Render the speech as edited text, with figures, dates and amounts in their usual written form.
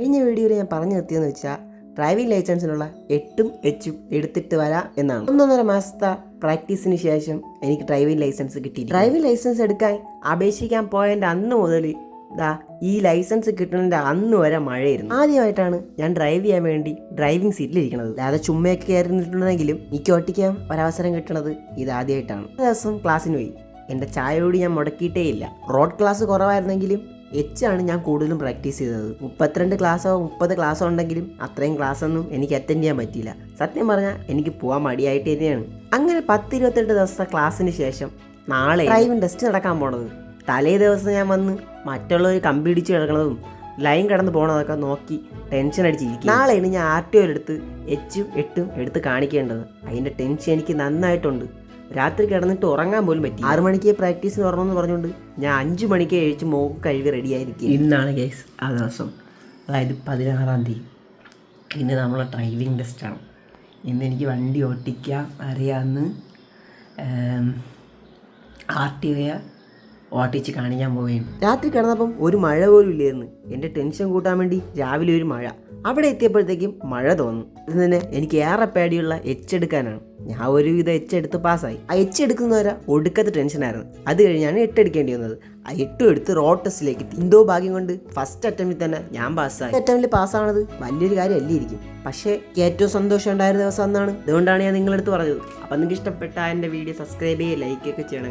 കഴിഞ്ഞ വീഡിയോയിൽ ഞാൻ പറഞ്ഞു നിർത്തിയെന്ന് വെച്ചാൽ ഡ്രൈവിംഗ് ലൈസൻസിനുള്ള 8ഉം 8ഉം എടുത്തിട്ട് വരാം എന്നാണ്. 1.5 മാസത്തെ പ്രാക്ടീസിന് ശേഷം എനിക്ക് ഡ്രൈവിംഗ് ലൈസൻസ് കിട്ടി. ഡ്രൈവിംഗ് ലൈസൻസ് എടുക്കാൻ അപേക്ഷിക്കാൻ പോയതിൻ്റെ അന്ന് മുതൽ ഈ ലൈസൻസ് കിട്ടുന്നതിൻ്റെ അന്ന് വരെ മഴയായിരുന്നു. ആദ്യമായിട്ടാണ് ഞാൻ ഡ്രൈവ് ചെയ്യാൻ വേണ്ടി ഡ്രൈവിംഗ് സീറ്റിലിരിക്കുന്നത്. അല്ലാതെ ചുമ്മയൊക്കെ കയറിയിട്ടുണ്ടെങ്കിലും എനിക്ക് ഓട്ടിക്കാൻ ഒരവസരം കിട്ടുന്നത് ഇതാദ്യമായിട്ടാണ്. ദിവസം ക്ലാസ്സിന് പോയി. എൻ്റെ ചായയോട് ഞാൻ മുടക്കിയിട്ടേ ഇല്ല. റോഡ് ക്ലാസ് കുറവായിരുന്നെങ്കിലും ആണ് ഞാൻ കൂടുതലും പ്രാക്ടീസ് ചെയ്തത്. 32 ക്ലാസ്സോ 30 ക്ലാസ്സോ ഉണ്ടെങ്കിലും അത്രയും ക്ലാസ്സൊന്നും എനിക്ക് അറ്റൻഡ് ചെയ്യാൻ പറ്റിയില്ല. സത്യം പറഞ്ഞാൽ എനിക്ക് പോകാൻ മടിയായിട്ട് തന്നെയാണ്. അങ്ങനെ 10-28 ദിവസത്തെ ക്ലാസ്സിന് ശേഷം നാളെ ഡ്രൈവിംഗ് ടെസ്റ്റ് നടക്കാൻ പോണത്. തലേ ദിവസം ഞാൻ വന്ന് മറ്റുള്ളവർ കമ്പിടിച്ച് കിടക്കുന്നതും ലൈൻ കടന്ന് പോകണതൊക്കെ നോക്കി ടെൻഷൻ അടിച്ചിരിക്കും. നാളെയാണ് ഞാൻ RTO എടുത്ത് 8ഉം 8ഉം എടുത്ത് കാണിക്കേണ്ടത്. അതിൻ്റെ ടെൻഷൻ എനിക്ക് നന്നായിട്ടുണ്ട്. രാത്രി കിടന്നിട്ട് ഉറങ്ങാൻ പോലും പറ്റി. 6 മണിക്ക് പ്രാക്ടീസിന് ഉറങ്ങുമെന്ന് പറഞ്ഞുകൊണ്ട് ഞാൻ 5 മണിക്ക് കഴിച്ച് മോക്ക് കഴുകി റെഡിയായിരിക്കും. ഇന്നാണ് ഗൈസ് ആ ദിവസം, അതായത് 16-ാം തീയതി. ഇന്ന് നമ്മളെ ഡ്രൈവിംഗ് ടെസ്റ്റാണ്. ഇന്ന് എനിക്ക് വണ്ടി ഓട്ടിക്കാൻ അറിയാമെന്ന് RTOയെ ഓട്ടിച്ച് കാണിക്കാൻ പോവുകയാണ്. രാത്രി കിടന്നപ്പം ഒരു മഴ പോലും ഇല്ലായിരുന്നു. എൻ്റെ ടെൻഷൻ കൂട്ടാൻ വേണ്ടി രാവിലെ ഒരു മഴ. അവിടെ എത്തിയപ്പോഴത്തേക്കും മഴ തോന്നും. ഇത് തന്നെ എനിക്ക് ഏറെ പേടിയുള്ള എടുക്കാനാണ്. ഞാൻ ഒരുവിധം എടുത്ത് പാസ്സായി. ആ എടുക്കുന്നവരെ ഒടുക്കത്തെ ടെൻഷനായിരുന്നു. അത് കഴിഞ്ഞാണ് 8 എടുക്കേണ്ടി വന്നത്. ആ 8 എടുത്ത് റോഡ് ടെസ്റ്റിലേക്ക് എന്തോ ഭാഗ്യം കൊണ്ട് ഫസ്റ്റ് അറ്റംപ്റ്റിൽ തന്നെ ഞാൻ പാസ്സായി. അറ്റംപ്റ്റിൽ പാസ്സാവണത് വലിയൊരു കാര്യമല്ലായിരിക്കും, പക്ഷേ ഏറ്റവും സന്തോഷം ഉണ്ടായിരുന്ന ദിവസം അന്നാണ്. അതുകൊണ്ടാണ് ഞാൻ നിങ്ങളടുത്ത് പറഞ്ഞത്. അപ്പം നിങ്ങൾക്ക് ഇഷ്ടപ്പെട്ട എൻ്റെ വീഡിയോ സബ്സ്ക്രൈബ് ചെയ്യുക, ലൈക്ക് ഒക്കെ ചെയ്യണം.